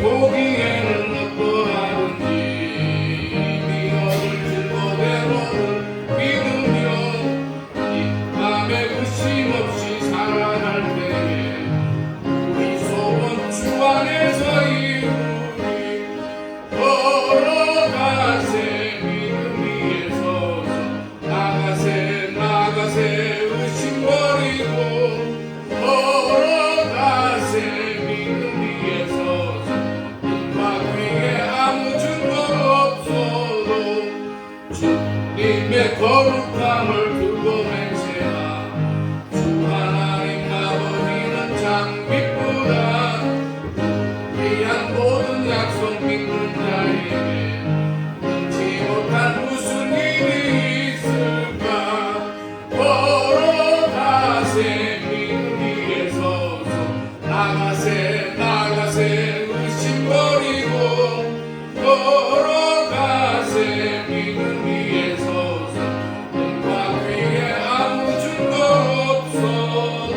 보기에는 어떠하든지 네 얻을 증거대로 믿으며 이 밤에 의심 없이 살아갈 때에 우리 소원 주 안에서 이루리 걸어가세 믿음 위에 서서 나가세 의심 버리고 걸어가세 믿음 위에 서서 음악 위에 아무 증거 없어도 주님의 거룩함을 두고 맹세하 주 하나님 아버지는 장밋보다 귀한 모든 약속 믿는 자에게 잊지 못한 무슨 일이 있을까 걸어가세 믿음 위에 서서 나가세 의심 버리고 걸어가세 믿음 위에 서서 음악 위에 아무 증거 없어도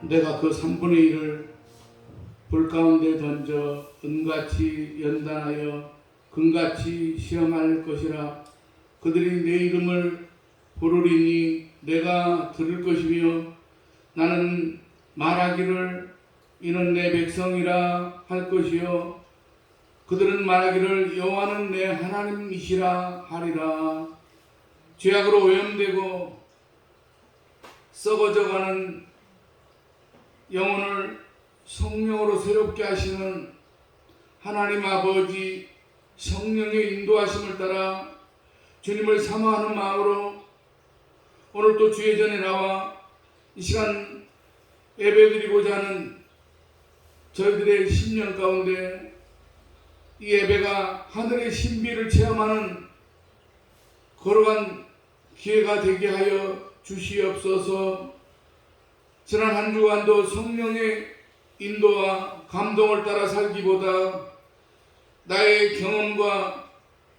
내가 그 3분의 1을 불 가운데 던져 은같이 연단하여 금같이 시험할 것이라. 그들이 내 이름을 부르리니 내가 들을 것이며 나는 말하기를 이는 내 백성이라 할 것이요 그들은 말하기를 여호와는 내 하나님이시라 하리라. 죄악으로 오염되고 썩어져가는 영혼을 성령으로 새롭게 하시는 하나님 아버지 성령의 인도하심을 따라 주님을 사모하는 마음으로 오늘 또 주의 전에 나와 이 시간 예배드리고자 하는 저희들의 심령 가운데 이 예배가 하늘의 신비를 체험하는 걸어간 기회가 되게 하여 주시옵소서. 지난 한 주간도 성령의 인도와 감동을 따라 살기보다 나의 경험과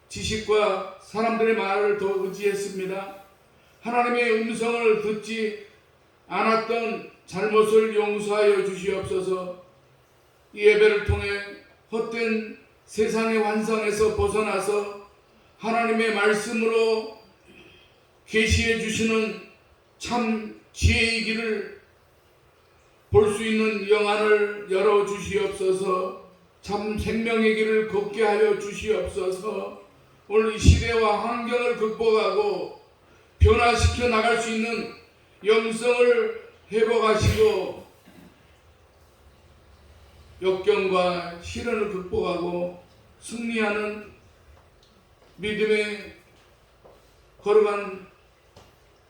지식과 사람들의 말을 더 의지했습니다. 하나님의 음성을 듣지 않았던 잘못을 용서하여 주시옵소서. 이 예배를 통해 헛된 세상의 환상에서 벗어나서 하나님의 말씀으로 계시해 주시는 참 지혜의 길을 볼 수 있는 영안을 열어 주시옵소서. 참 생명의 길을 걷게 하여 주시옵소서. 오늘 이 시대와 환경을 극복하고 변화시켜 나갈 수 있는 영성을 회복하시고 역경과 시련을 극복하고 승리하는 믿음의 걸어간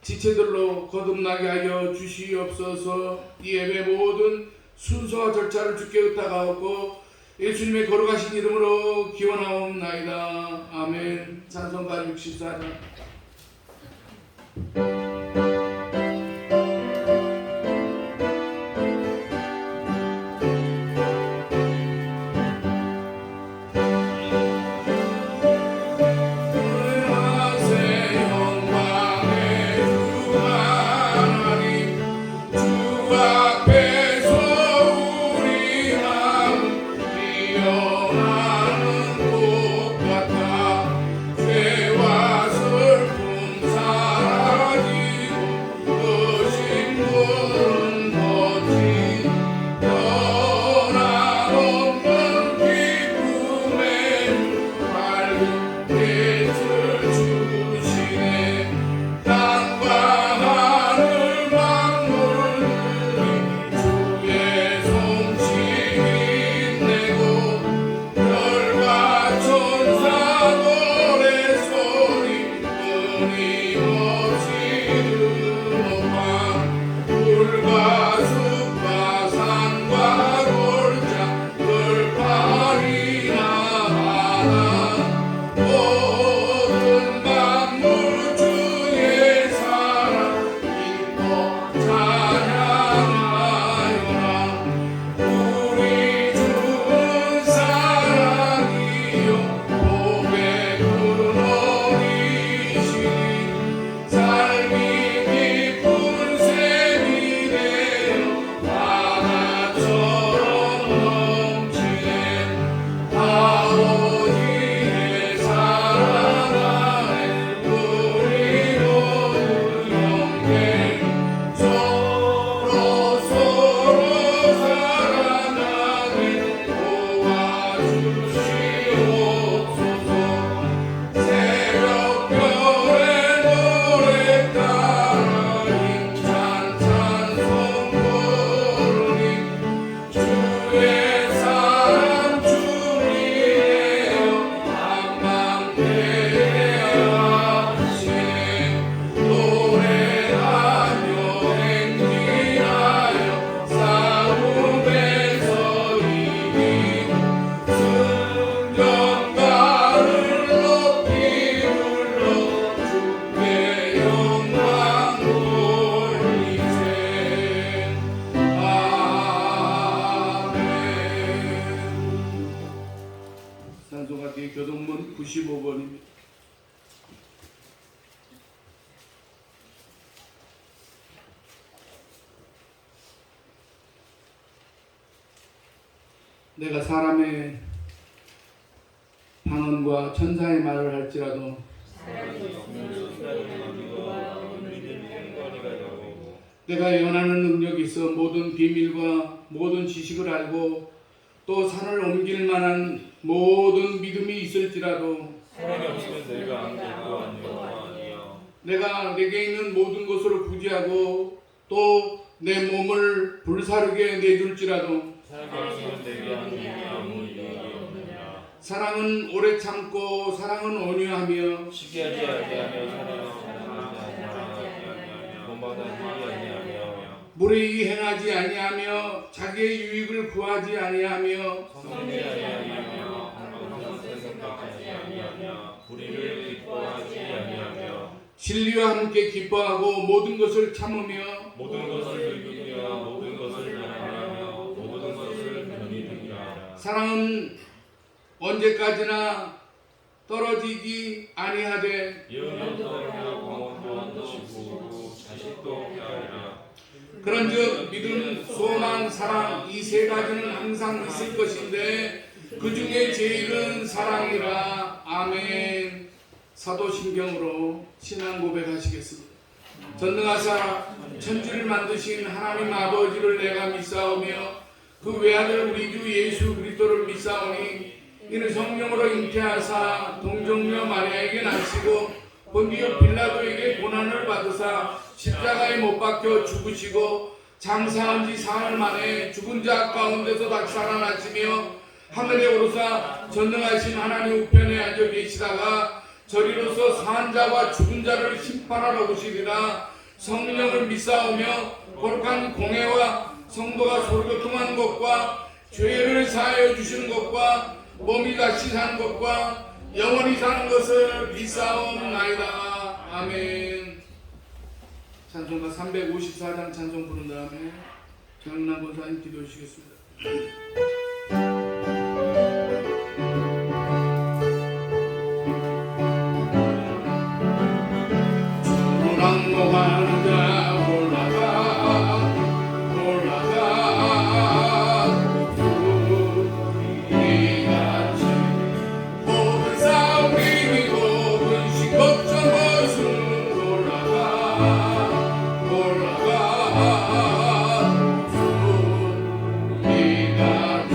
지체들로 거듭나게 하여 주시옵소서. 이 예배 모든 순서와 절차를 주께 의탁하옵고 예수님의 거룩하신 이름으로 기원하옵나이다. 아멘. 찬송가 64장. 죄와 슬픔 사라지 교동문 95번입니다. 내가 사람의 방언과 천사의 말을 할지라도 내가 예언하는 능력이 있어 모든 비밀과 모든 지식을 알고 또 산을 옮길 만한 모든 믿음이 있을지라도 사랑이 없으면 내가 아니요. 내가 내게 있는 모든 것으로 부지하고 또 내 몸을 불사르게 내줄지라도 사랑이 없으면 내게 아무 이익이 없느냐. 사랑은 오래 참고 사랑은 온유하며 시기하지 아니하며 사랑하지 아니하며 본받아주지 아니하며 불의히 행하지 아니하며 자기의 유익을 구하지 아니하며 성내지 아니하며 항상 생각하지 아니하며 불의를 기뻐하지 아니하며 진리와 함께 기뻐하고 모든 것을 참으며 모든 것을 즐기며 모든 것을 바라며 모든 것을 견디느니라. 사랑은 언제까지나 떨어지지 아니하되 예언도 하며 광원도 지고 자식도 하리라. 그런즉 믿음, 소망, 사랑 이 세 가지는 항상 있을 것인데 그 중에 제일은 사랑이라. 아멘. 사도신경으로 신앙 고백하시겠습니다. 전능하사 천지를 만드신 하나님 아버지를 내가 믿사오며 그 외아들 우리 주 예수 그리스도를 믿사오니 이는 성령으로 잉태하사 동정녀 마리아에게 나시고 본디오 빌라도에게 고난을 받으사 십자가에 못 박혀 죽으시고 장사한 지 사흘 만에 죽은 자 가운데서 다시 살아나시며 하늘에 오르사 전능하신 하나님 우편에 앉아 계시다가 저리로서 산 자와 죽은 자를 심판하러 오시리라. 성령을 믿사오며 거룩한 공회와 성도가 서로 교통하는 것과 죄를 사하여 주시는 것과 몸이 다시 사는 것과 영원히 사는 것을 믿사옵나이다. 아멘. 찬송가 354장 찬송 부른 다음에 정남 권사님 기도해 주시겠습니다. 주랑목하는 자 올라가 우리같이 모든 싸움 이기고 근심 걱정 벗은 올라가 우리같이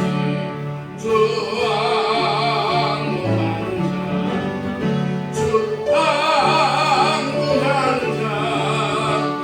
주왕무한 자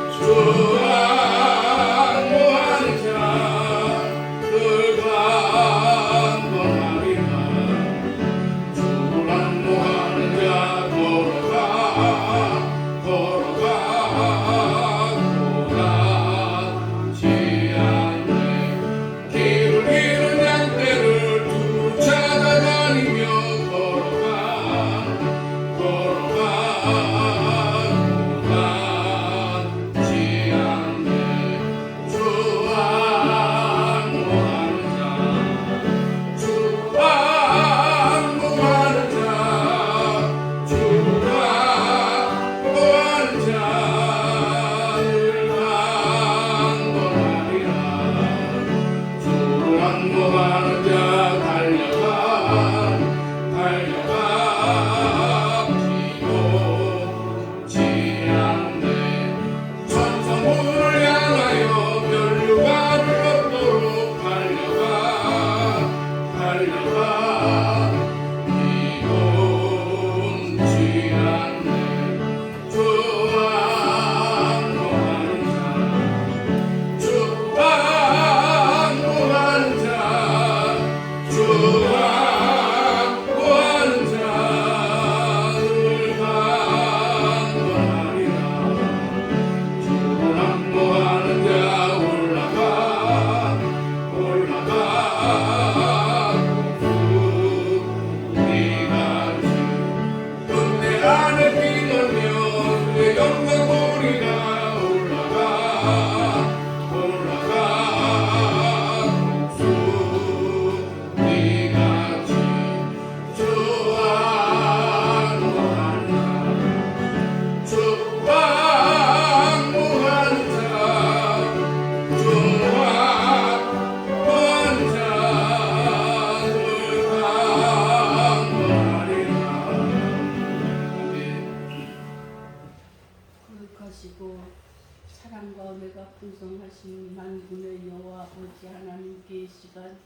전능하신 만군의 여호와 아버지 하나님께 이 시간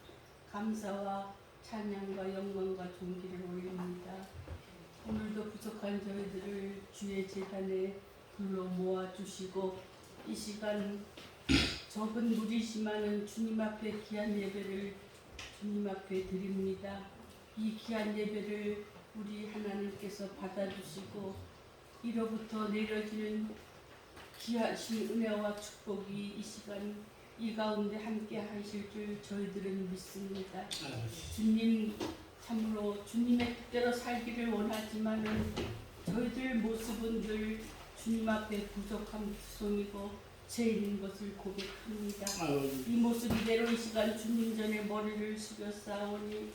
감사와 찬양과 영광과 존귀를 올립니다. 오늘도 부족한 저희들을 주의 제단에 불러 모아주시고 이 시간 적은 무리지만은 주님 앞에 귀한 예배를 주님 앞에 드립니다. 이 귀한 예배를 우리 하나님께서 받아주시고 이로부터 내려지는 귀하신 은혜와 축복이 이 시간 이 가운데 함께 하실 줄 저희들은 믿습니다. 주님 참으로 주님의 뜻대로 살기를 원하지만은 저희들 모습은 늘 주님 앞에 부족한 부성이고 죄인인 것을 고백합니다. 이 모습 이대로 이 시간 주님 전에 머리를 숙여 싸우니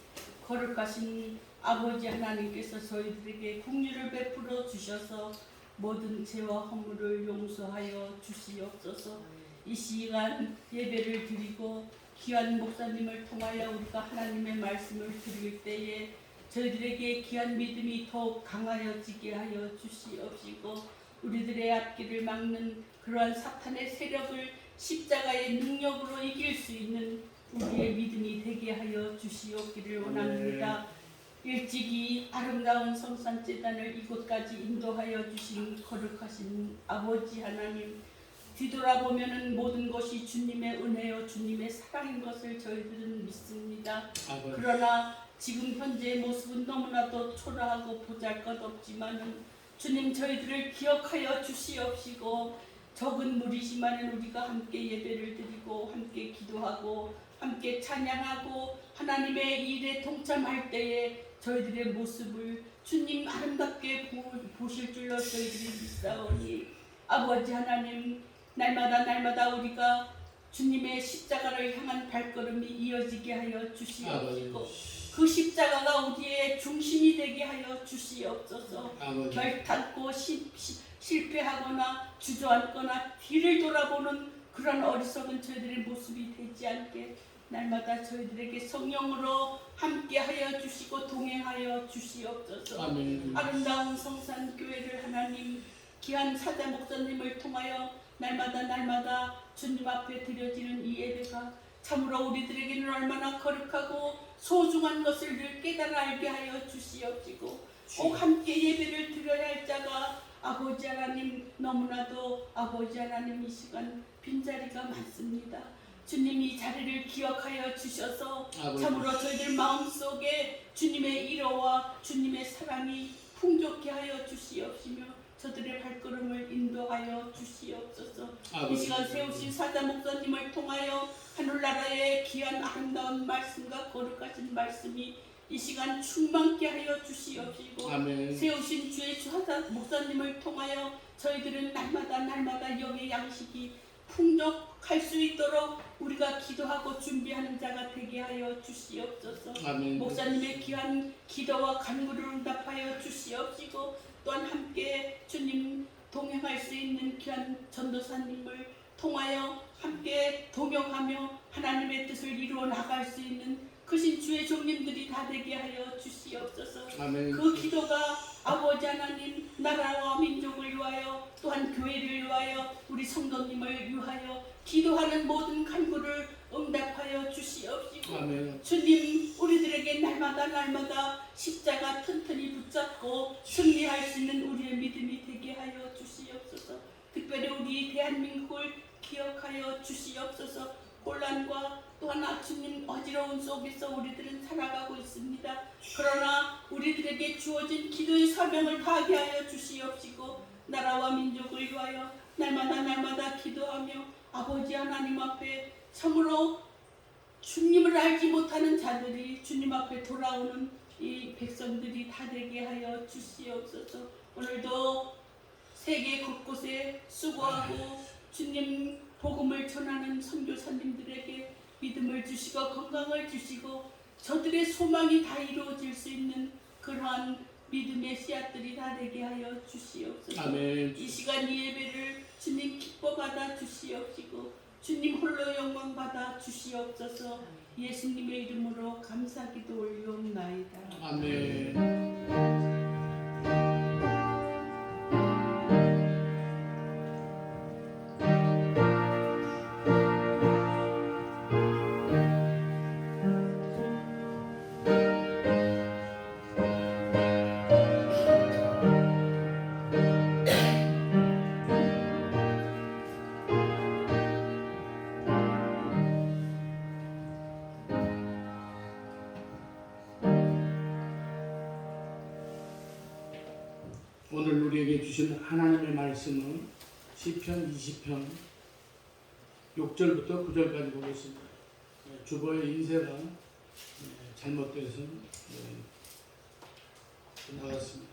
거룩하신 아버지 하나님께서 저희들에게 긍휼을 베풀어 주셔서 모든 죄와 허물을 용서하여 주시옵소서. 이 시간 예배를 드리고 귀한 목사님을 통하여 우리가 하나님의 말씀을 드릴 때에 저희들에게 귀한 믿음이 더욱 강하여지게 하여 주시옵시고 우리들의 앞길을 막는 그러한 사탄의 세력을 십자가의 능력으로 이길 수 있는 우리의 믿음이 되게 하여 주시옵기를 원합니다. 일찍이 아름다운 성산재단을 이곳까지 인도하여 주신 거룩하신 아버지 하나님, 뒤돌아보면은 모든 것이 주님의 은혜요 주님의 사랑인 것을 저희들은 믿습니다. 그러나 지금 현재의 모습은 너무나도 초라하고 보잘것없지만은 주님 저희들을 기억하여 주시옵시고 적은 무리지만은 우리가 함께 예배를 드리고 함께 기도하고 함께 찬양하고 하나님의 일에 동참할 때에 저희들의 모습을 주님 아름답게 보실 줄로 저희들이 믿사오니 아버지 하나님 날마다 우리가 주님의 십자가를 향한 발걸음이 이어지게 하여 주시옵시고 그 십자가가 우리의 중심이 되게 하여 주시옵소서. 결탄고 실패하거나 주저앉거나 뒤를 돌아보는 그런 어리석은 저희들의 모습이 되지 않게 날마다 저희들에게 성령으로 함께하여 주시고 동행하여 주시옵소서. 아름다운 성산교회를 하나님 귀한 사자 목사님을 통하여 날마다 주님 앞에 드려지는 이 예배가 참으로 우리들에게는 얼마나 거룩하고 소중한 것을 늘 깨달아 알게 하여 주시옵시고 꼭 함께 예배를 드려야 할 자가 아버지 하나님 너무나도 아버지 하나님 이 시간 빈자리가 많습니다. 주님 이 자리를 기억하여 주셔서 참으로 저희들 마음속에 주님의 일호와 주님의 사랑이 풍족케 하여 주시옵시며 저들의 발걸음을 인도하여 주시옵소서. 이 시간 세우신 사자 목사님을 통하여 하늘나라의 귀한 아름다운 말씀과 거룩하신 말씀이 이 시간 충만케 하여 주시옵시고 세우신 주의 사자 목사님을 통하여 저희들은 날마다 영의 양식이 풍족할 수 있도록 우리가 기도하고 준비하는 자가 되게 하여 주시옵소서. 목사님의 귀한 기도와 간구를 응답하여 주시옵시고 또한 함께 주님 동행할 수 있는 귀한 전도사님을 통하여 함께 동역하며 하나님의 뜻을 이루어 나갈 수 있는 크신 주의 종님들이 다 되게 하여 주시옵소서. 그 기도가 아버지 하나님 나라와 민족을 위하여 또한 교회를 위하여 우리 성도님을 위하여 기도하는 모든 간구를 응답하여 주시옵시고 주님 우리들에게 날마다 십자가 튼튼히 붙잡고 승리할 수 있는 우리의 믿음이 되게 하여 주시옵소서. 특별히 우리 대한민국을 기억하여 주시옵소서. 혼란과 또한 주님 어지러운 속에서 우리들은 살아가고 있습니다. 그러나 우리들에게 주어진 기도의 사명을 다하게 하여 주시옵시고 나라와 민족을 위하여 날마다 기도하며 아버지 하나님 앞에 참으로 주님을 알지 못하는 자들이 주님 앞에 돌아오는 이 백성들이 다 되게 하여 주시옵소서. 오늘도 세계 곳곳에 수고하고 주님 복음을 전하는 선교사님들에게 믿음을 주시고 건강을 주시고 저들의 소망이 다 이루어질 수 있는 그러한 믿음의 씨앗들이 다 되게 하여 주시옵소서. 이 시간 이 예배를 주님 기뻐 받아 주시옵시고 주님 홀로 영광 받아 주시옵소서. 예수님의 이름으로 감사기도 올려옵나이다. 아멘. 오늘 우리에게 주신 하나님의 말씀은 시편 20편 6절부터 9절까지 보겠습니다. 주보의 인쇄가 잘못돼서 나갔습니다.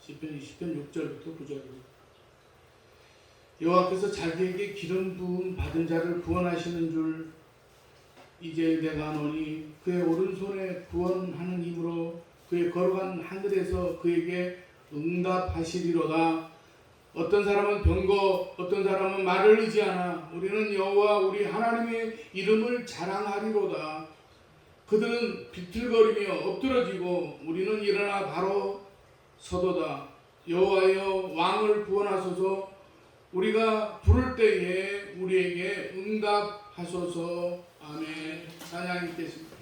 시편 20편 6절부터 9절입니다. 여호와께서 자기에게 기름 부음 받은 자를 구원하시는 줄 이제 내가 아노니 그의 오른손에 구원하는 힘으로 그의 걸어간 하늘에서 그에게 응답하시리로다. 어떤 사람은 병거, 어떤 사람은 말을 의지하나 우리는 여호와 우리 하나님의 이름을 자랑하리로다. 그들은 비틀거리며 엎드러지고 우리는 일어나 바로 서도다. 여호와여 왕을 구원하소서. 우리가 부를 때에 우리에게 응답하소서. 아멘. 찬양 있겠습니다.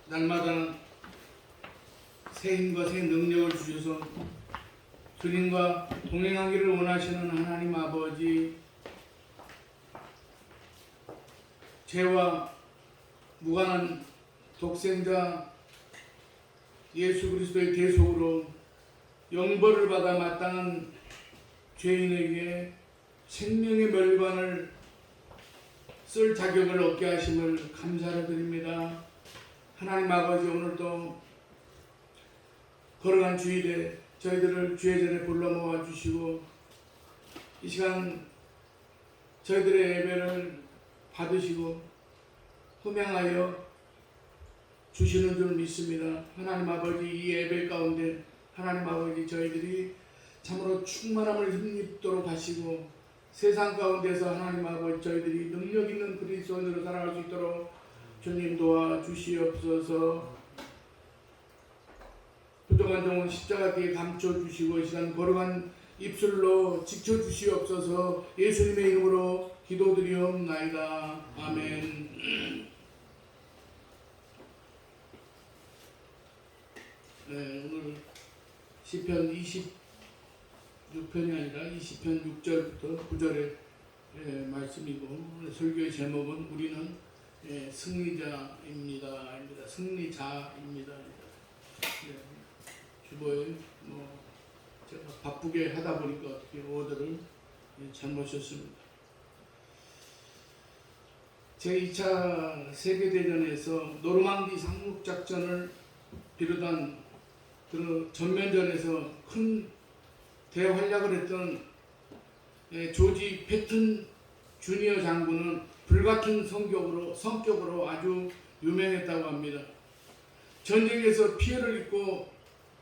날마다 새 힘과 새 능력을 주셔서 주님과 동행하기를 원하시는 하나님 아버지, 죄와 무관한 독생자 예수 그리스도의 대속으로 영벌을 받아 마땅한 죄인에게 생명의 멸관을 쓸 자격을 얻게 하심을 감사를 드립니다. 하나님 아버지, 오늘도 걸어간 주일에 저희들을 주의 전에 불러 모아 주시고 이 시간 저희들의 예배를 받으시고 흠양하여 주시는 줄 믿습니다. 하나님 아버지, 이 예배 가운데 하나님 아버지, 저희들이 참으로 충만함을 힘입도록 하시고 세상 가운데서 하나님 아버지, 저희들이 능력 있는 그리스도인으로 살아갈 수 있도록 주님 도와주시옵소서. 부족한 종은 십자가 뒤에 감춰주시고 이 시간 걸어간 입술로 지켜주시옵소서. 예수님의 이름으로 기도드리옵나이다. 아멘. 네, 오늘 시편 26편이 아니라 20편 6절부터 9절의 말씀이고 오늘 설교의 제목은 우리는 승리자입니다. 승리자입니다. 네, 주보에 제가 바쁘게 하다 보니까 어떻게 오더를 잘못 썼습니다. 제2차 세계대전에서 노르망디 상륙작전을 비롯한 그 전면전에서 큰 대활약을 했던 조지 패튼 주니어 장군은 불같은 성격으로 아주 유명했다고 합니다. 전쟁에서 피해를 입고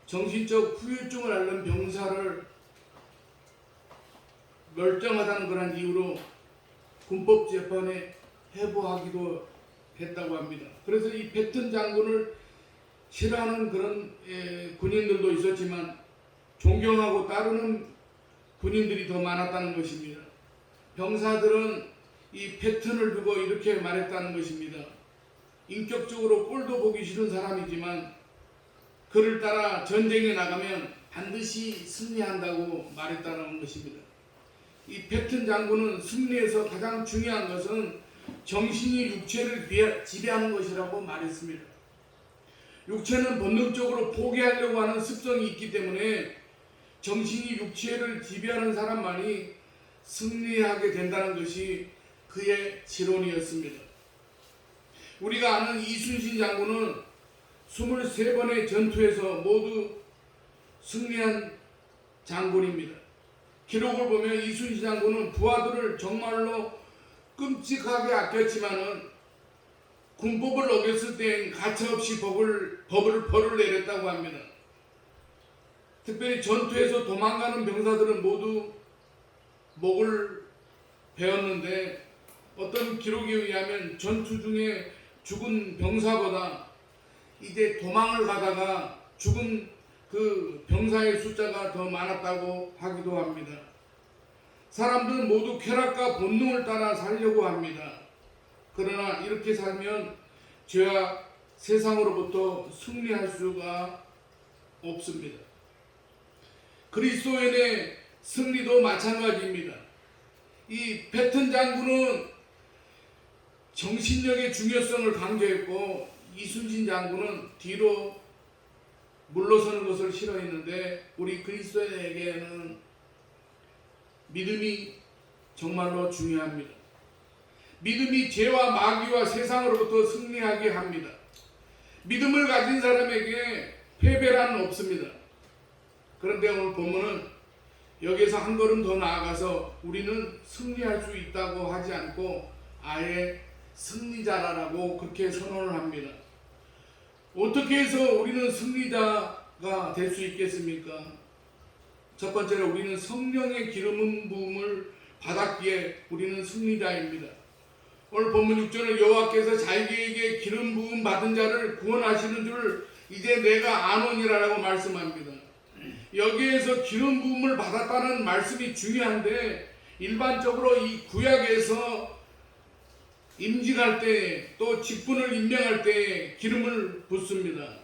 정신적 후유증을 앓는 병사를 멀쩡하다는 그런 이유로 군법 재판에 해부하기도 했다고 합니다. 그래서 이 패튼 장군을 싫어하는 그런 군인들도 있었지만 존경하고 따르는 군인들이 더 많았다는 것입니다. 병사들은 이 패턴을 두고 이렇게 말했다는 것입니다. 인격적으로 꼴도 보기 싫은 사람이지만 그를 따라 전쟁에 나가면 반드시 승리한다고 말했다는 것입니다. 이 패튼 장군은 승리에서 가장 중요한 것은 정신이 육체를 지배하는 것이라고 말했습니다. 육체는 본능적으로 포기하려고 하는 습성이 있기 때문에 정신이 육체를 지배하는 사람만이 승리하게 된다는 것이 그의 지론이었습니다. 우리가 아는 이순신 장군은 23번의 전투에서 모두 승리한 장군입니다. 기록을 보면 이순신 장군은 부하들을 정말로 끔찍하게 아꼈지만은 군법을 어겼을 땐 가차없이 벌을 내렸다고 합니다. 특별히 전투에서 도망가는 병사들은 모두 목을 베었는데 어떤 기록에 의하면 전투 중에 죽은 병사보다 이제 도망을 가다가 죽은 그 병사의 숫자가 더 많았다고 하기도 합니다. 사람들은 모두 쾌락과 본능을 따라 살려고 합니다. 그러나 이렇게 살면 죄와 세상으로부터 승리할 수가 없습니다. 그리스도인의 승리도 마찬가지입니다. 이 패튼 장군은 정신력의 중요성을 강조했고 이순신 장군은 뒤로 물러서는 것을 싫어했는데 우리 그리스도인에게는 믿음이 정말로 중요합니다. 믿음이 죄와 마귀와 세상으로부터 승리하게 합니다. 믿음을 가진 사람에게 패배란 없습니다. 그런데 오늘 본문은 여기서 한 걸음 더 나아가서 우리는 승리할 수 있다고 하지 않고 아예 승리자라고 그렇게 선언을 합니다. 어떻게 해서 우리는 승리자가 될 수 있겠습니까? 첫 번째로 우리는 성령의 기름 부음을 받았기에 우리는 승리자입니다. 오늘 본문 6절은 여호와께서 자기에게 기름 부음 받은 자를 구원하시는 줄 이제 내가 아노니라라고 말씀합니다. 여기에서 기름 부음을 받았다는 말씀이 중요한데 일반적으로 이 구약에서 임직할 때 또 직분을 임명할 때 기름을 붓습니다.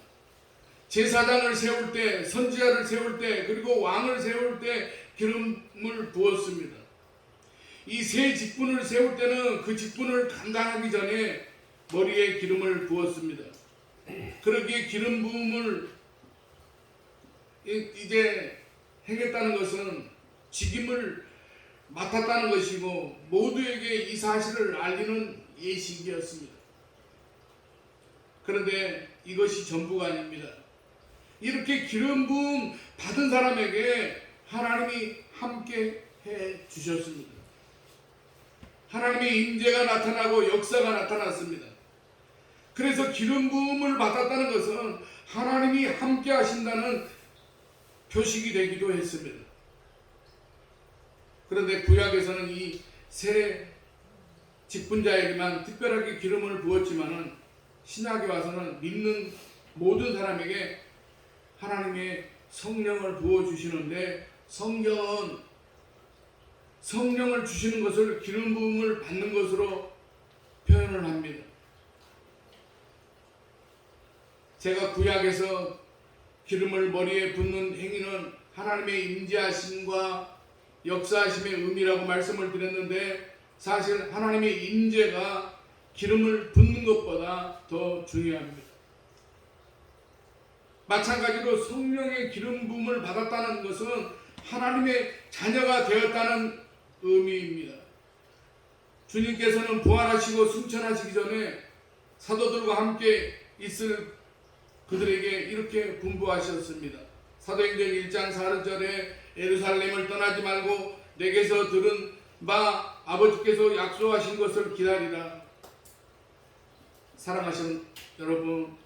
제사장을 세울 때, 선지자를 세울 때, 그리고 왕을 세울 때 기름을 부었습니다. 이 세 직분을 세울 때는 그 직분을 감당하기 전에 머리에 기름을 부었습니다. 그러기에 기름 부음을 이제 행했다는 것은 직임을 맡았다는 것이고 모두에게 이 사실을 알리는 예식이었습니다. 그런데 이것이 전부가 아닙니다. 이렇게 기름 부음 받은 사람에게 하나님이 함께 해 주셨습니다. 하나님의 임재가 나타나고 역사가 나타났습니다. 그래서 기름 부음을 받았다는 것은 하나님이 함께 하신다는 표식이 되기도 했습니다. 그런데 구약에서는 이 세 직분자에게만 특별하게 기름을 부었지만은 신약에 와서는 믿는 모든 사람에게 하나님의 성령을 부어주시는데 성경은 성령을 주시는 것을 기름 부음을 받는 것으로 표현을 합니다. 제가 구약에서 기름을 머리에 붓는 행위는 하나님의 임재하심과 역사하심의 의미라고 말씀을 드렸는데 사실 하나님의 임재가 기름을 붓는 것보다 더 중요합니다. 마찬가지로 성령의 기름 부음을 받았다는 것은 하나님의 자녀가 되었다는 의미입니다. 주님께서는 부활하시고 승천하시기 전에 사도들과 함께 있을 그들에게 이렇게 분부하셨습니다. 사도행전 1장 4절에 예루살렘을 떠나지 말고 내게서 들은 바 아버지께서 약속하신 것을 기다리라. 사랑하시는 여러분,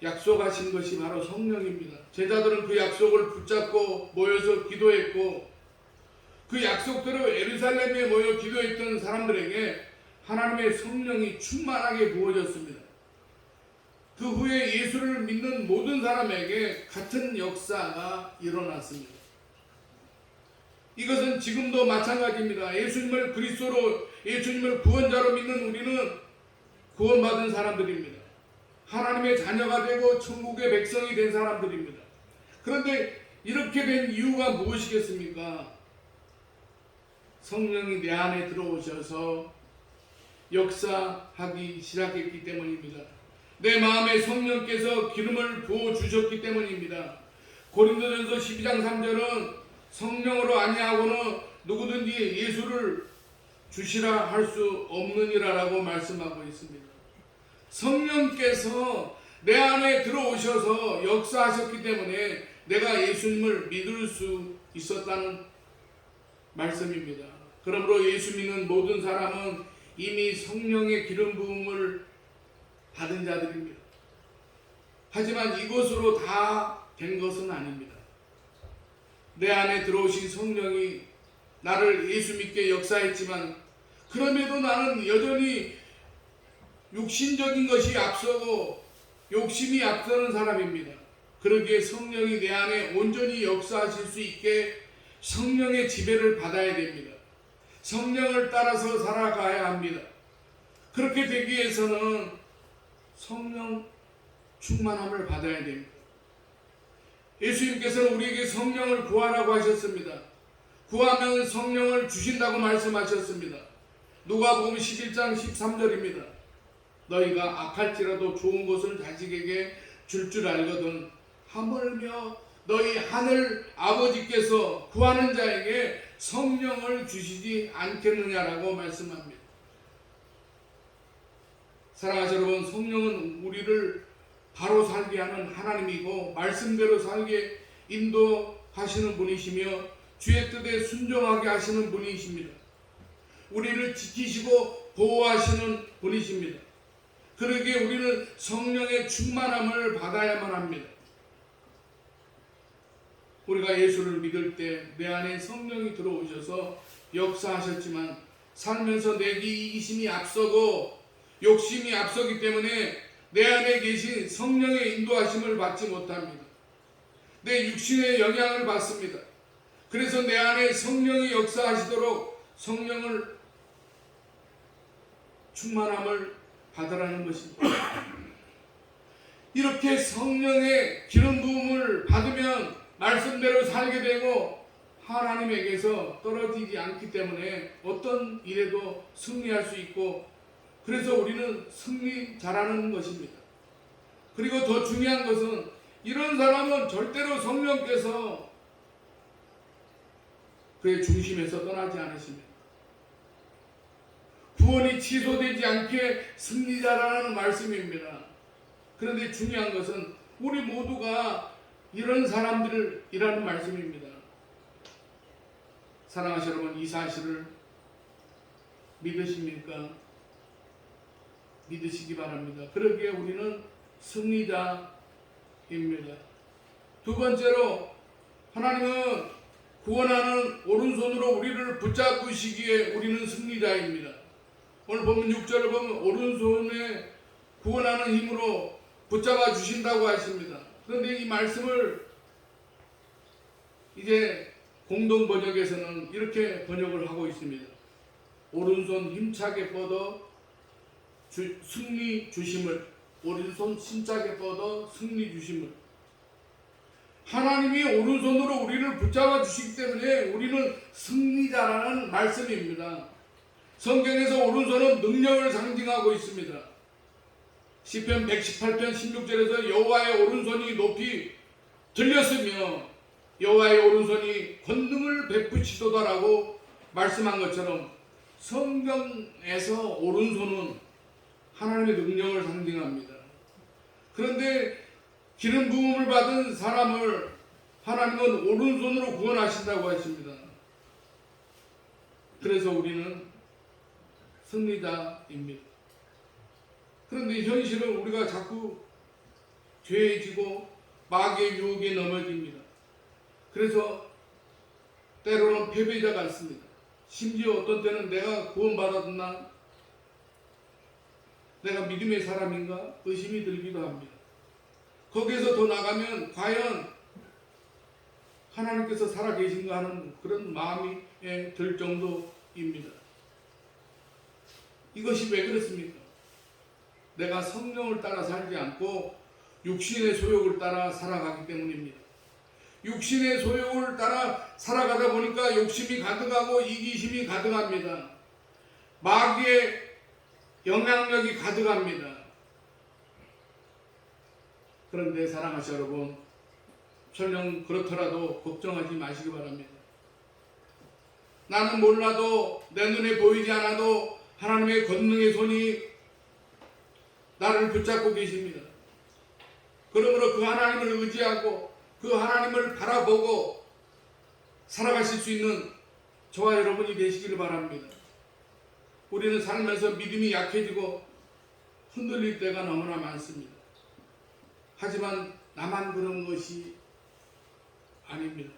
약속하신 것이 바로 성령입니다. 제자들은 그 약속을 붙잡고 모여서 기도했고 그 약속대로 예루살렘에 모여 기도했던 사람들에게 하나님의 성령이 충만하게 부어졌습니다. 그 후에 예수를 믿는 모든 사람에게 같은 역사가 일어났습니다. 이것은 지금도 마찬가지입니다. 예수님을 그리스도로, 예수님을 구원자로 믿는 우리는 구원받은 사람들입니다. 하나님의 자녀가 되고 천국의 백성이 된 사람들입니다. 그런데 이렇게 된 이유가 무엇이겠습니까? 성령이 내 안에 들어오셔서 역사하기 시작했기 때문입니다. 내 마음에 성령께서 기름을 부어주셨기 때문입니다. 고린도전서 12장 3절은 성령으로 아니하고는 누구든지 예수를 주시라 할 수 없느니라라고 말씀하고 있습니다. 성령께서 내 안에 들어오셔서 역사하셨기 때문에 내가 예수님을 믿을 수 있었다는 말씀입니다. 그러므로 예수 믿는 모든 사람은 이미 성령의 기름 부음을 받은 자들입니다. 하지만 이것으로 다 된 것은 아닙니다. 내 안에 들어오신 성령이 나를 예수 믿게 역사했지만 그럼에도 나는 여전히 육신적인 것이 앞서고 욕심이 앞서는 사람입니다. 그러기에 성령이 내 안에 온전히 역사하실 수 있게 성령의 지배를 받아야 됩니다. 성령을 따라서 살아가야 합니다. 그렇게 되기 위해서는 성령 충만함을 받아야 됩니다. 예수님께서는 우리에게 성령을 구하라고 하셨습니다. 구하면 성령을 주신다고 말씀하셨습니다. 누가복음 11장 13절입니다. 너희가 악할지라도 좋은 것을 자식에게 줄 알거든 하물며 너희 하늘 아버지께서 구하는 자에게 성령을 주시지 않겠느냐라고 말씀합니다. 사랑하시는 여러분, 성령은 우리를 바로 살게 하는 하나님이고 말씀대로 살게 인도하시는 분이시며 주의 뜻에 순종하게 하시는 분이십니다. 우리를 지키시고 보호하시는 분이십니다. 그러기에 우리는 성령의 충만함을 받아야만 합니다. 우리가 예수를 믿을 때 내 안에 성령이 들어오셔서 역사하셨지만 살면서 내 이기심이 앞서고 욕심이 앞서기 때문에 내 안에 계신 성령의 인도하심을 받지 못합니다. 내 육신의 영향을 받습니다. 그래서 내 안에 성령이 역사하시도록 성령을 충만함을 받으라는 것입니다. 이렇게 성령의 기름 부음을 받으면 말씀대로 살게 되고 하나님에게서 떨어지지 않기 때문에 어떤 일에도 승리할 수 있고, 그래서 우리는 승리 잘하는 것입니다. 그리고 더 중요한 것은 이런 사람은 절대로 성령께서 그의 중심에서 떠나지 않으십니다. 구원이 취소되지 않게 승리자라는 말씀입니다. 그런데 중요한 것은 우리 모두가 이런 사람들이라는 말씀입니다. 사랑하시는 여러분, 이 사실을 믿으십니까? 믿으시기 바랍니다. 그러기에 우리는 승리자입니다. 두 번째로, 하나님은 구원하는 오른손으로 우리를 붙잡으시기에 우리는 승리자입니다. 오늘 보면 6절을 보면 오른손에 구원하는 힘으로 붙잡아 주신다고 하십니다. 그런데 이 말씀을 이제 공동 번역에서는 이렇게 번역을 하고 있습니다. 오른손 힘차게 뻗어 승리 주심을, 오른손 힘차게 뻗어 승리 주심을. 하나님이 오른손으로 우리를 붙잡아 주시기 때문에 우리는 승리자라는 말씀입니다. 성경에서 오른손은 능력을 상징하고 있습니다. 시편 118편 16절에서 여호와의 오른손이 높이 들렸으며 여호와의 오른손이 권능을 베푸시도다라고 말씀한 것처럼, 성경에서 오른손은 하나님의 능력을 상징합니다. 그런데 기름 부음을 받은 사람을 하나님은 오른손으로 구원하신다고 하십니다. 그래서 우리는 승리자입니다. 그런데 현실은 우리가 자꾸 죄에 지고 마귀의 유혹에 넘어집니다. 그래서 때로는 패배자 같습니다. 심지어 어떤 때는 내가 구원받았나? 내가 믿음의 사람인가? 의심이 들기도 합니다. 거기에서 더 나가면 과연 하나님께서 살아계신가 하는 그런 마음이 들 정도입니다. 이것이 왜 그렇습니까? 내가 성령을 따라 살지 않고 육신의 소욕을 따라 살아가기 때문입니다. 육신의 소욕을 따라 살아가다 보니까 욕심이 가득하고 이기심이 가득합니다. 마귀의 영향력이 가득합니다. 그런데 사랑하시 여러분, 설령 그렇더라도 걱정하지 마시기 바랍니다. 나는 몰라도, 내 눈에 보이지 않아도 하나님의 권능의 손이 나를 붙잡고 계십니다. 그러므로 그 하나님을 의지하고 그 하나님을 바라보고 살아가실 수 있는 저와 여러분이 되시기를 바랍니다. 우리는 살면서 믿음이 약해지고 흔들릴 때가 너무나 많습니다. 하지만 나만 그런 것이 아닙니다.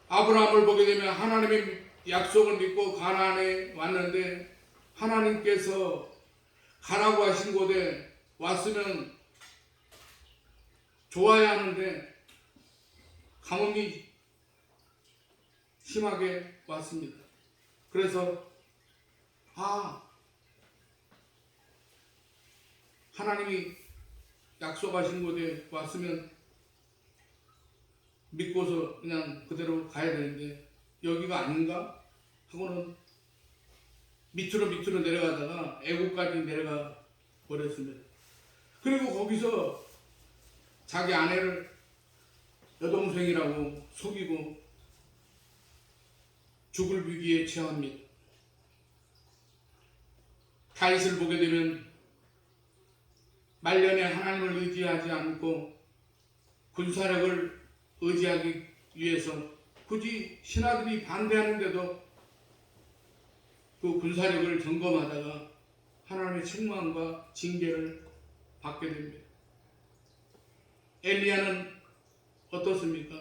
아브라함을 보게 되면 하나님의 약속을 믿고 가나안에 왔는데, 하나님께서 가라고 하신 곳에 왔으면 좋아야 하는데 가뭄이 심하게 왔습니다. 그래서 하나님이 약속하신 곳에 왔으면 믿고서 그냥 그대로 가야 되는데 여기가 아닌가 하고는 밑으로 내려가다가 애국까지 내려가 버렸습니다. 그리고 거기서 자기 아내를 여동생이라고 속이고 죽을 위기에 처합니다. 다윗을 보게 되면 말년에 하나님을 의지하지 않고 군사력을 의지하기 위해서 굳이 신하들이 반대하는데도 그 군사력을 점검하다가 하나님의 책망과 징계를 받게 됩니다. 엘리야는 어떻습니까?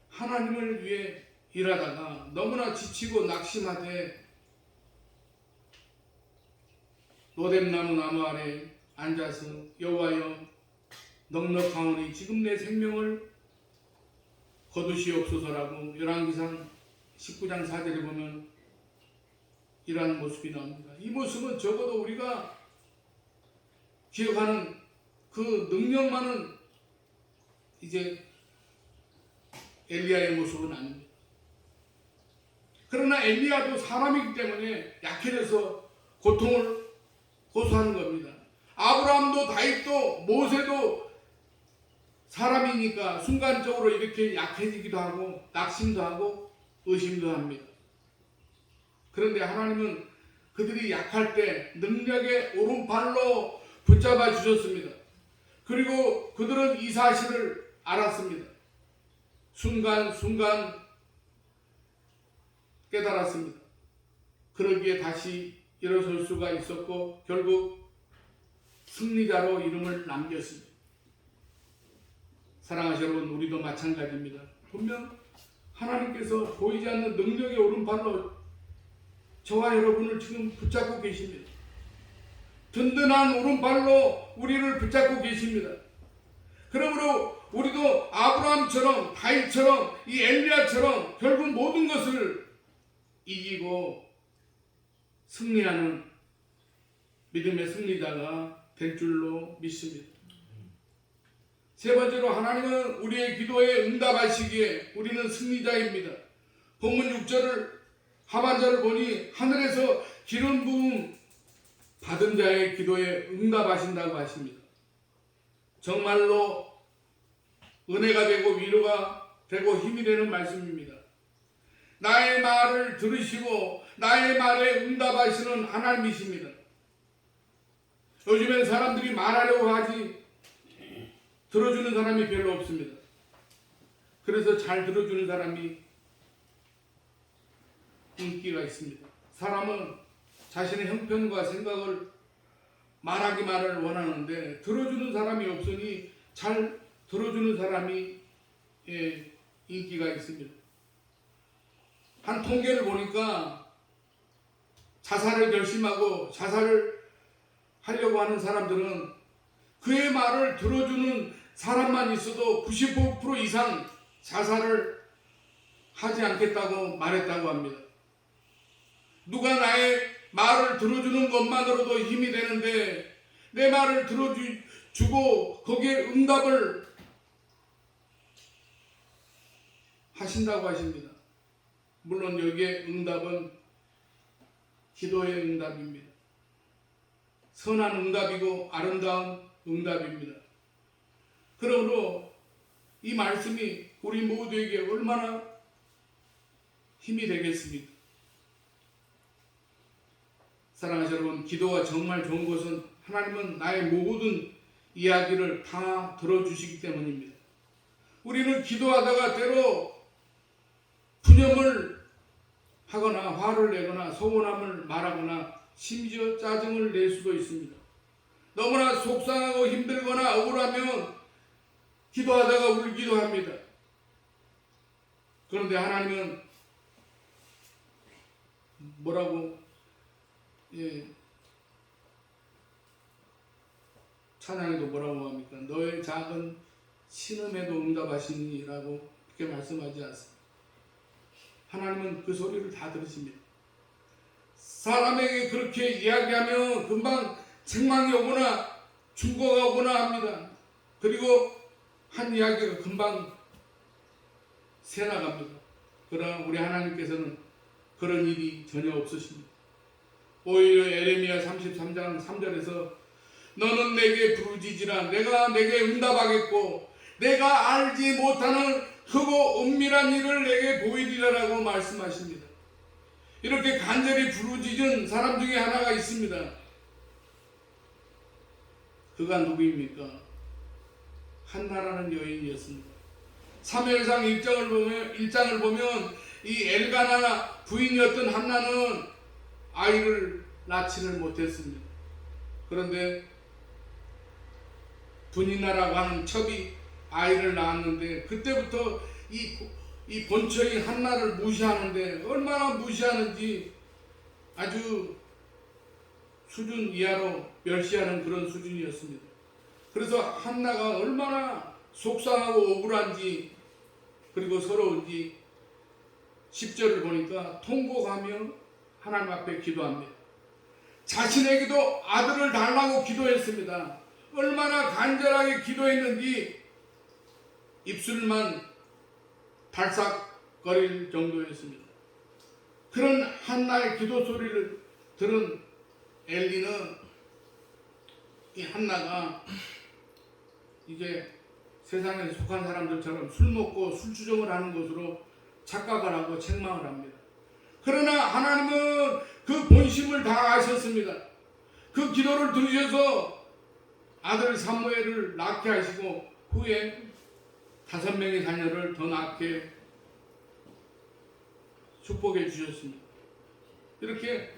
하나님을 위해 일하다가 너무나 지치고 낙심하되 로뎀나무 나무 아래 앉아서 여호와여 넉넉하오니 지금 내 생명을 거두시옵소서라고 열왕기상 19장 4절에 보면 이러한 모습이 나옵니다. 이 모습은 적어도 우리가 기억하는 그 능력만은 이제 엘리야의 모습은 아닙니다. 그러나 엘리야도 사람이기 때문에 약해져서 고통을 호소하는 겁니다. 아브라함도 다윗도 모세도 사람이니까 순간적으로 이렇게 약해지기도 하고 낙심도 하고 의심도 합니다. 그런데 하나님은 그들이 약할 때 능력의 오른팔로 붙잡아 주셨습니다. 그리고 그들은 이 사실을 알았습니다. 순간순간 깨달았습니다. 그러기에 다시 일어설 수가 있었고 결국 승리자로 이름을 남겼습니다. 사랑하시는 여러분, 우리도 마찬가지입니다. 분명 하나님께서 보이지 않는 능력의 오른팔로 저와 여러분을 지금 붙잡고 계십니다. 든든한 오른팔로 우리를 붙잡고 계십니다. 그러므로 우리도 아브라함처럼 다윗처럼 이 엘리야처럼 결국 모든 것을 이기고 승리하는 믿음의 승리자가 될 줄로 믿습니다. 세 번째로 하나님은 우리의 기도에 응답하시기에 우리는 승리자입니다. 본문 6절을 하반절을 보니 하늘에서 기름 부음 받은 자의 기도에 응답하신다고 하십니다. 정말로 은혜가 되고 위로가 되고 힘이 되는 말씀입니다. 나의 말을 들으시고 나의 말에 응답하시는 하나님이십니다. 요즘엔 사람들이 말하려고 하지 들어주는 사람이 별로 없습니다. 그래서 잘 들어주는 사람이 인기가 있습니다. 사람은 자신의 형편과 생각을 말하기만을 원하는데 들어주는 사람이 없으니 잘 들어주는 사람이 인기가 있습니다. 한 통계를 보니까 자살을 결심하고 자살을 하려고 하는 사람들은 그의 말을 들어주는 사람만 있어도 95% 이상 자살을 하지 않겠다고 말했다고 합니다. 누가 나의 말을 들어주는 것만으로도 힘이 되는데 내 말을 들어주고 거기에 응답을 하신다고 하십니다. 물론 여기에 응답은 기도의 응답입니다. 선한 응답이고 아름다운 응답입니다. 그러므로 이 말씀이 우리 모두에게 얼마나 힘이 되겠습니까? 사랑하는 여러분, 기도가 정말 좋은 것은 하나님은 나의 모든 이야기를 다 들어주시기 때문입니다. 우리는 기도하다가 때로 분염을 하거나 화를 내거나 서운함을 말하거나 심지어 짜증을 낼 수도 있습니다. 너무나 속상하고 힘들거나 억울하면 기도하다가 울기도 합니다. 그런데 하나님은 뭐라고 찬양에도 뭐라고 합니까? 너의 작은 신음에도 응답하시니라고 그렇게 말씀하지 않습니다. 하나님은 그 소리를 다 들으십니다. 사람에게 그렇게 이야기하면 금방 책망이 오거나 충고가 오거나 합니다. 그리고 한 이야기가 금방 새나갑니다. 그러나 우리 하나님께서는 그런 일이 전혀 없으십니다. 오히려 에레미야 33장 3절에서 너는 내게 부르짖으라 내가 내게 응답하겠고 내가 알지 못하는 크고 은밀한 일을 내게 보이리라라고 말씀하십니다. 이렇게 간절히 부르짖은 사람 중에 하나가 있습니다. 그가 누구입니까? 한나라는 여인이었습니다. 사무엘상 1장을 보면 이 엘가나 부인이었던 한나는 아이를 낳지를 못했습니다. 그런데 분이나라고 하는 첩이 아이를 낳았는데 그때부터 이 본처인 한나를 무시하는데 얼마나 무시하는지 아주 수준 이하로 멸시하는 그런 수준이었습니다. 그래서 한나가 얼마나 속상하고 억울한지 그리고 서러운지 10절을 보니까 통곡하며 하나님 앞에 기도합니다. 자신에게도 아들을 달라고 기도했습니다. 얼마나 간절하게 기도했는지 입술만 발싹거릴 정도였습니다. 그런 한나의 기도 소리를 들은 엘리는 이 한나가 이제 세상에 속한 사람들처럼 술 먹고 술주정을 하는 것으로 착각을 하고 책망을 합니다. 그러나 하나님은 그 본심을 다 아셨습니다. 그 기도를 들으셔서 아들 사무엘을 낳게 하시고 후에 5명의 자녀를 더 낳게 축복해 주셨습니다. 이렇게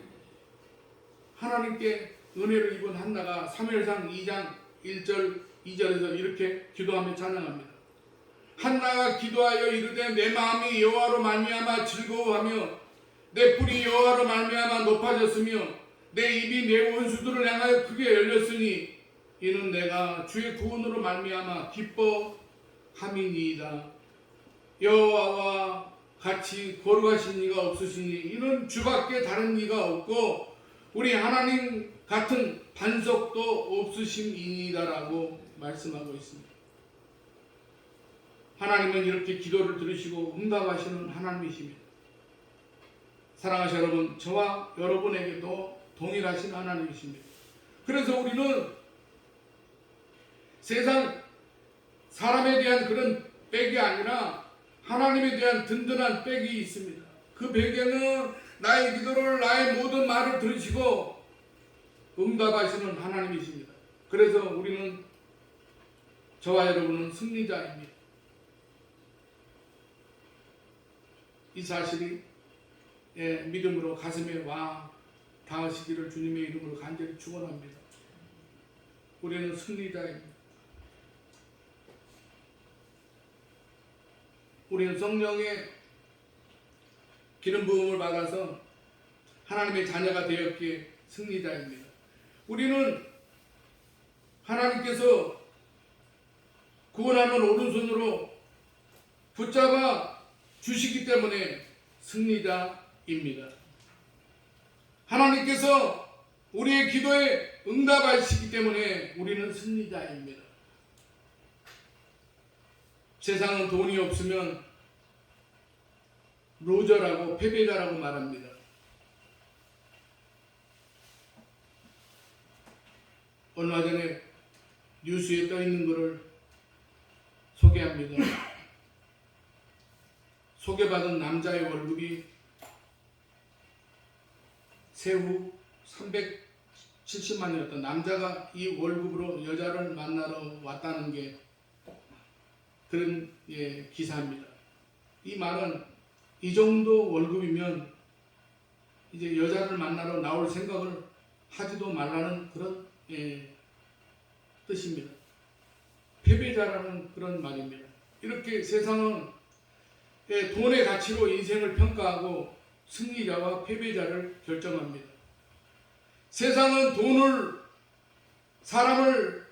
하나님께 은혜를 입은 한나가 사무엘상 2장 1절 2절에서 이렇게 기도하며 찬양합니다. 한나가 기도하여 이르되 내 마음이 여호와로 말미암아 즐거워하며 내 뿔이 여호와로 말미암아 높아졌으며 내 입이 내 원수들을 향하여 크게 열렸으니 이는 내가 주의 구원으로 말미암아 기뻐함이니이다. 여호와와 같이 거룩하신 이가 없으시니 이는 주밖에 다른 이가 없고 우리 하나님 같은 반석도 없으심이니이다라고 말씀하고 있습니다. 하나님은 이렇게 기도를 들으시고 응답하시는 하나님이십니다. 사랑하시는 여러분, 저와 여러분에게도 동일하신 하나님이십니다. 그래서 우리는 세상 사람에 대한 그런 백이 아니라 하나님에 대한 든든한 백이 있습니다. 그 백에는 나의 기도를, 나의 모든 말을 들으시고 응답하시는 하나님이십니다. 그래서 우리는, 저와 여러분은 승리자입니다. 이 사실이 믿음으로 가슴에 와 닿으시기를 주님의 이름으로 간절히 축원합니다. 우리는 승리자입니다. 우리는 성령의 기름 부음을 받아서 하나님의 자녀가 되었기에 승리자입니다. 우리는 하나님께서 구원하는 오른손으로 붙잡아 주시기 때문에 승리자입니다. 하나님께서 우리의 기도에 응답하시기 때문에 우리는 승리자입니다. 세상은 돈이 없으면 루저라고, 패배자라고 말합니다. 얼마 전에 뉴스에 떠 있는 것을 소개합니다. 소개받은 남자의 월급이 세후 370만이었던 남자가 이 월급으로 여자를 만나러 왔다는 게 그런 기사입니다. 이 말은 이 정도 월급이면 이제 여자를 만나러 나올 생각을 하지도 말라는 그런 뜻입니다. 패배자라는 그런 말입니다. 이렇게 세상은 돈의 가치로 인생을 평가하고 승리자와 패배자를 결정합니다. 세상은 돈을, 사람을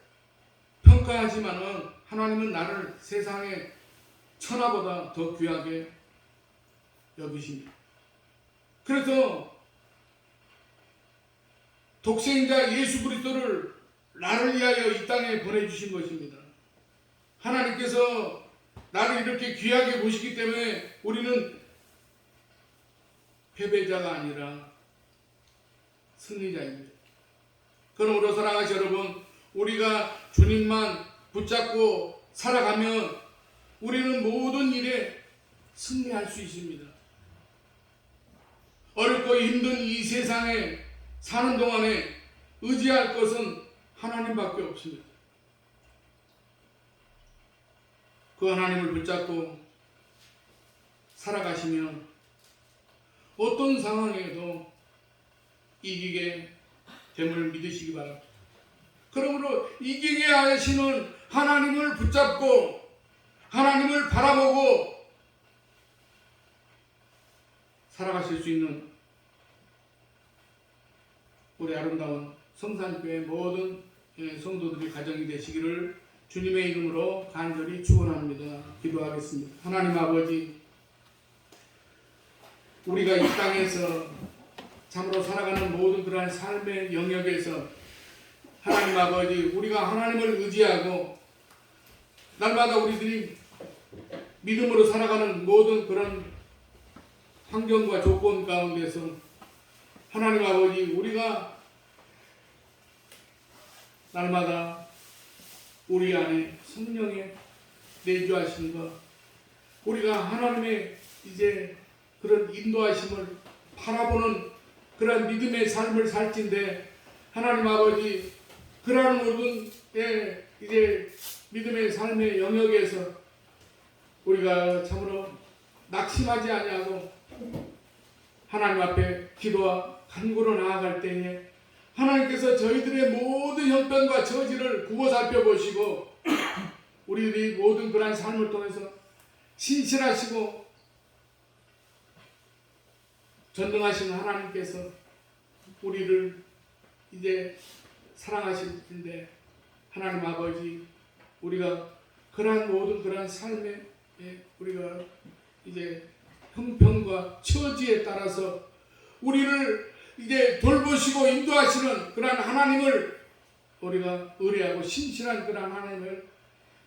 평가하지만은 하나님은 나를 세상의 천하보다 더 귀하게 여기십니다. 그래서 독생자 예수 그리스도를 나를 위하여 이 땅에 보내주신 것입니다. 하나님께서 나를 이렇게 귀하게 보시기 때문에 우리는 패배자가 아니라 승리자입니다. 그러므로 사랑하시 여러분, 우리가 주님만 붙잡고 살아가면 우리는 모든 일에 승리할 수 있습니다. 어렵고 힘든 이 세상에 사는 동안에 의지할 것은 하나님밖에 없습니다. 그 하나님을 붙잡고 살아가시면 어떤 상황에도 이기게 됨을 믿으시기 바랍니다. 그러므로 이기게 하시는 하나님을 붙잡고 하나님을 바라보고 살아가실 수 있는 우리 아름다운 성산교회 모든 성도들이 가정이 되시기를 주님의 이름으로 간절히 축원합니다. 기도하겠습니다. 하나님 아버지, 우리가 이 땅에서 참으로 살아가는 모든 그러한 삶의 영역에서 하나님 아버지 우리가 하나님을 의지하고 날마다 우리들이 믿음으로 살아가는 모든 그런 환경과 조건 가운데서 하나님 아버지 우리가 날마다 우리 안에 성령의 내주하심과 우리가 하나님의 이제 그런 인도하심을 바라보는 그런 믿음의 삶을 살진데 하나님 아버지 그러한 모든 이제 믿음의 삶의 영역에서 우리가 참으로 낙심하지 아니하고 하나님 앞에 기도와 간구로 나아갈 때에 하나님께서 저희들의 모든 형편과 처지를 구워 살펴보시고 우리들이 모든 그러한 삶을 통해서 신실하시고 전능하신 하나님께서 우리를 이제 사랑하실 텐데 하나님 아버지 우리가 그러한 모든 그러한 삶에 우리가 이제 형편과 처지에 따라서 우리를 이제 돌보시고 인도하시는 그러한 하나님을 우리가 의뢰하고 신실한 그러한 하나님을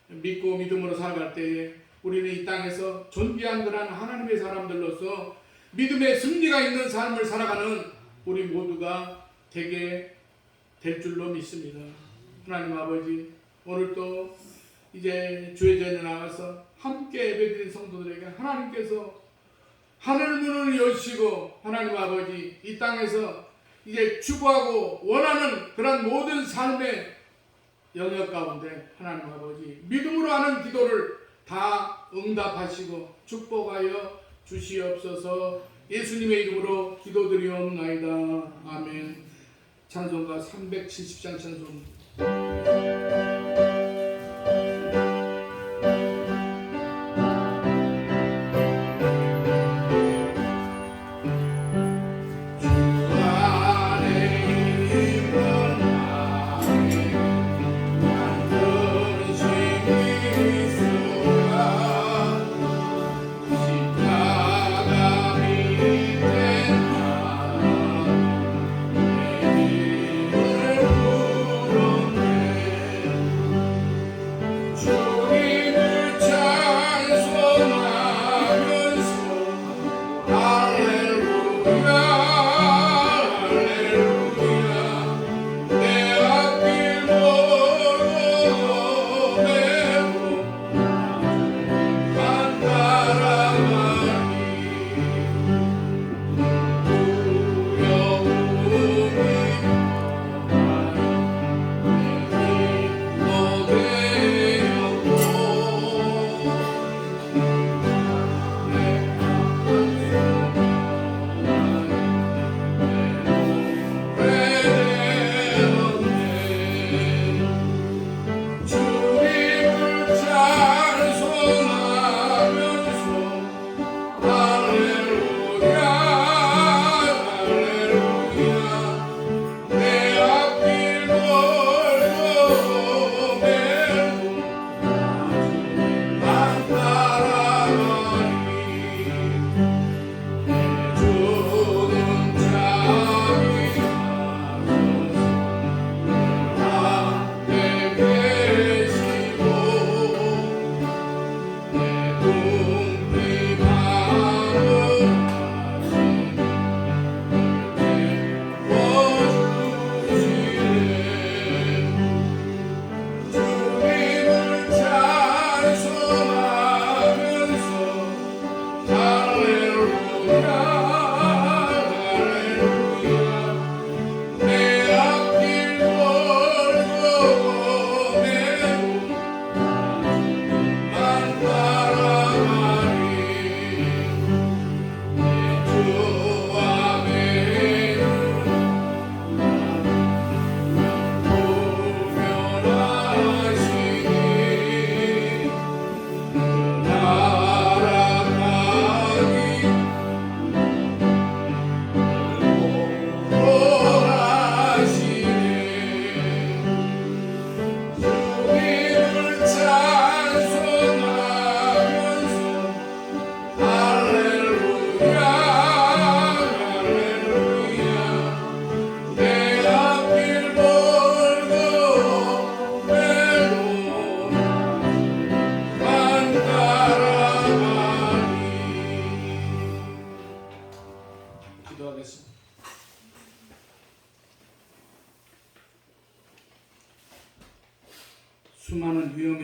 믿고 믿음으로 살아갈 때에 우리는 이 땅에서 존귀한 그러한 하나님의 사람들로서 믿음의 승리가 있는 삶을 살아가는 우리 모두가 되게 될 줄로 믿습니다. 하나님 아버지 오늘도 이제 주의 전에 나가서 함께 예배드린 성도들에게 하나님께서 하늘 문을 여시고 하나님 아버지 이 땅에서 이제 추구하고 원하는 그런 모든 삶의 영역 가운데 하나님 아버지 믿음으로 하는 기도를 다 응답하시고 축복하여 주시옵소서. 예수님의 이름으로 기도드리옵나이다. 아멘. 찬송가 370장 찬송.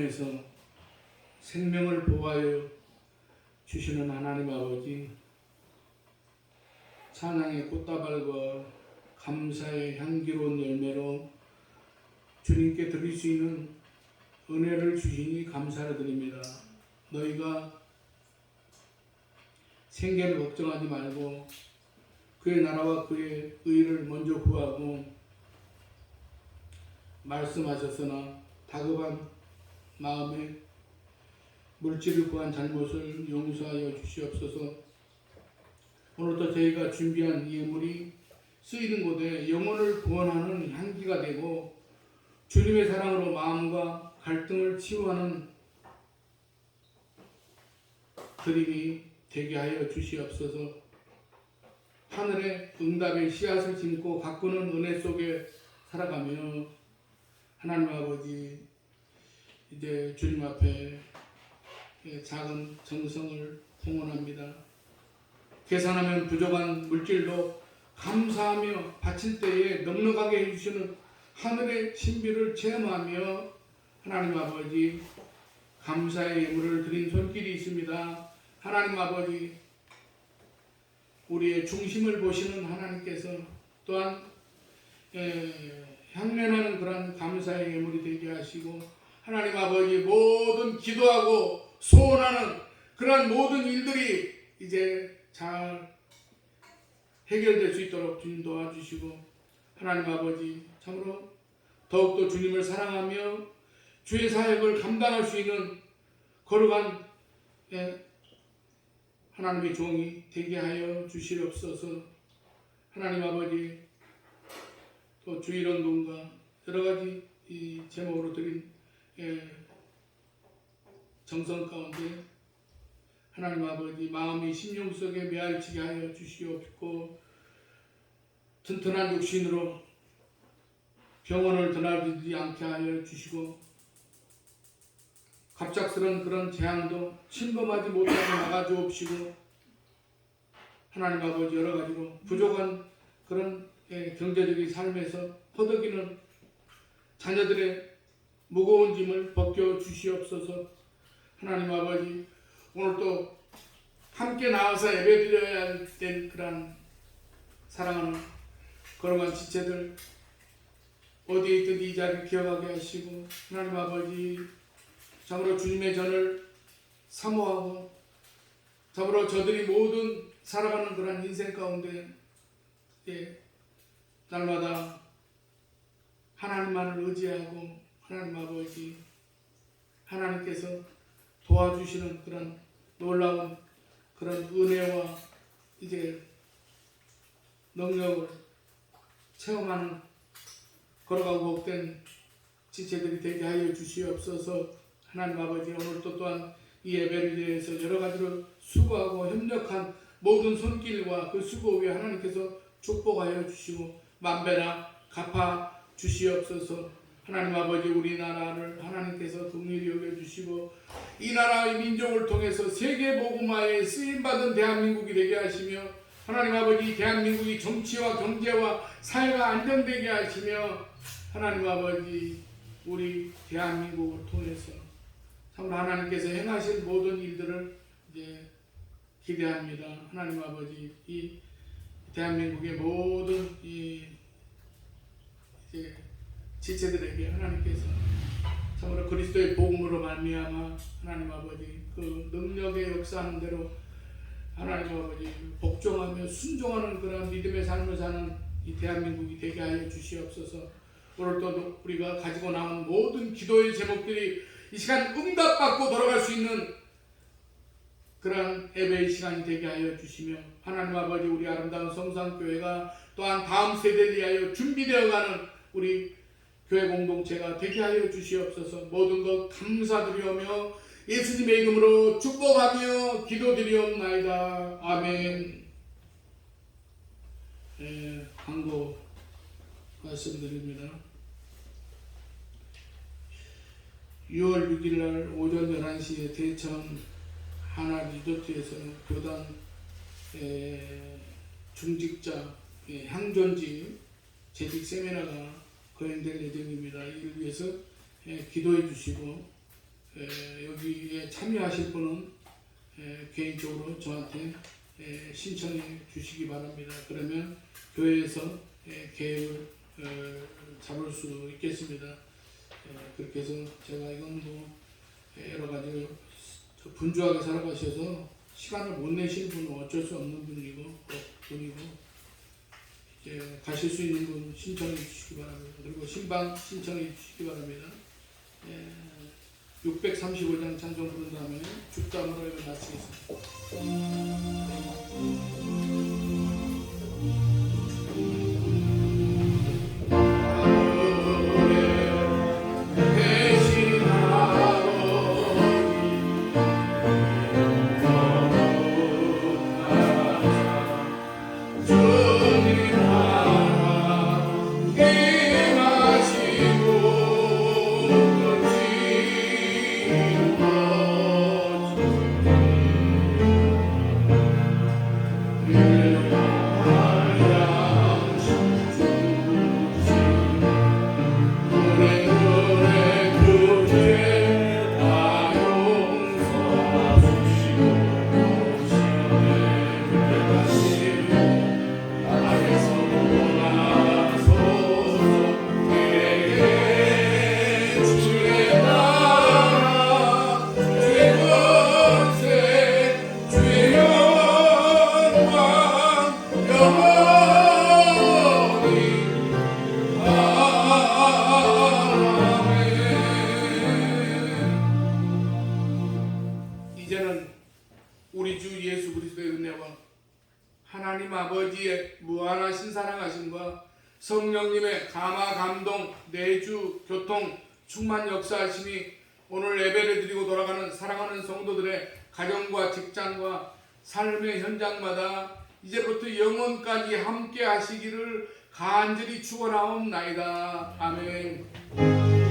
통해서 생명을 보호하여 주시는 하나님 아버지, 찬양의 꽃다발과 감사의 향기로운 열매로 주님께 드릴 수 있는 은혜를 주시니 감사를 드립니다. 너희가 생계를 걱정하지 말고 그의 나라와 그의 의를 먼저 구하고 말씀하셨으나 다급한 마음에 물질을 구한 잘못을 용서하여 주시옵소서. 오늘도 저희가 준비한 예물이 쓰이는 곳에 영혼을 구원하는 향기가 되고 주님의 사랑으로 마음과 갈등을 치유하는 드림이 되게 하여 주시옵소서. 하늘의 응답의 씨앗을 심고 가꾸는 은혜 속에 살아가며 하나님 아버지, 이제 주님 앞에 작은 정성을 공헌합니다. 계산하면 부족한 물질도 감사하며 바칠 때에 넉넉하게 해주시는 하늘의 신비를 체험하며 하나님 아버지, 감사의 예물을 드린 손길이 있습니다. 하나님 아버지, 우리의 중심을 보시는 하나님께서 또한 향연하는 그런 감사의 예물이 되게 하시고, 하나님 아버지, 모든 기도하고 소원하는 그런 모든 일들이 이제 잘 해결될 수 있도록 주님 도와주시고, 하나님 아버지, 참으로 더욱더 주님을 사랑하며 주의 사역을 감당할 수 있는 거룩한 하나님의 종이 되게 하여 주시옵소서. 하나님 아버지, 또 주일운동과 여러 가지 이 제목으로 드린 정성 가운데 하나님 아버지, 마음이 심령 속에 메아리치게 하여 주시옵고, 튼튼한 육신으로 병원을 드나들지 않게 하여 주시고, 갑작스런 그런 재앙도 침범하지 못하게 막아주옵시고, 하나님 아버지, 여러 가지로 부족한 그런 경제적인 삶에서 허덕이는 자녀들의 무거운 짐을 벗겨 주시옵소서. 하나님 아버지, 오늘 또 함께 나와서 예배드려야 될 그런 사랑하는 거룩한 지체들 어디에 있든 이 자리를 기억하게 하시고, 하나님 아버지, 참으로 주님의 전을 사모하고 참으로 저들이 모든 살아가는 그런 인생 가운데 날마다 하나님만을 의지하고, 하나님 아버지, 하나님께서 도와주시는 그런 놀라운 그런 은혜와 이제 능력을 체험하는 걸어가고 복된 지체들이 되게 하여 주시옵소서. 하나님 아버지, 오늘도 또한 이 예배를 위해서 여러 가지로 수고하고 협력한 모든 손길과 그 수고 위에 하나님께서 축복하여 주시고 만배나 갚아 주시옵소서. 하나님 아버지, 우리나라를 하나님께서 긍휼히 여겨주시고 이 나라 이 민족을 통해서 세계 복음화에 쓰임받은 대한민국이 되게 하시며, 하나님 아버지, 대한민국이 정치와 경제와 사회가 안정되게 하시며, 하나님 아버지, 우리 대한민국을 통해서 참 하나님께서 행하실 모든 일들을 이제 기대합니다. 하나님 아버지, 이 대한민국의 모든 이 이제 지체들에게 하나님께서 참으로 그리스도의 복음으로 말미암아 하나님 아버지, 그 능력의 역사하는 대로 하나님 아버지 복종하며 순종하는 그런 믿음의 삶을 사는 이 대한민국이 되게 하여 주시옵소서. 오늘도 우리가 가지고 나온 모든 기도의 제목들이 이 시간 응답받고 돌아갈 수 있는 그런 예배의 시간이 되게 하여 주시며, 하나님 아버지, 우리 아름다운 성산교회가 또한 다음 세대를 위하여 준비되어가는 우리 교회 공동체가 되게 하여 주시옵소서. 모든 것 감사드리오며 예수님의 이름으로 축복하며 기도드리옵나이다. 아멘. 광고 말씀드립니다. 6월 6일날 오전 11시에 대천 하나 리조트에서 교단 중직자 향전지 재직 세미나가 거행될 예정입니다. 이를 위해서 기도해 주시고 여기에 참여하실 분은 개인적으로 저한테 신청해 주시기 바랍니다. 그러면 교회에서 계획을 잡을 수 있겠습니다. 그렇게 해서 제가 이건 뭐 여러 가지 분주하게 살아가셔서 시간을 못 내시는 분은 어쩔 수 없는 분이고 이제 가실 수 있는 분 신청해 주시기 바랍니다. 그리고 신방 신청해 주시기 바랍니다. 635장 찬송 부른 다음에 죽담으로 이걸 마치겠습니다. 이제는 우리 주 예수 그리스도의 은혜와 하나님 아버지의 무한하신 사랑하심과 성령님의 감화 감동 내주 교통 충만 역사하심이 오늘 예배를 드리고 돌아가는 사랑하는 성도들의 가정과 직장과 삶의 현장마다 이제부터 영원까지 함께 하시기를 간절히 축원하옵나이다. 아멘.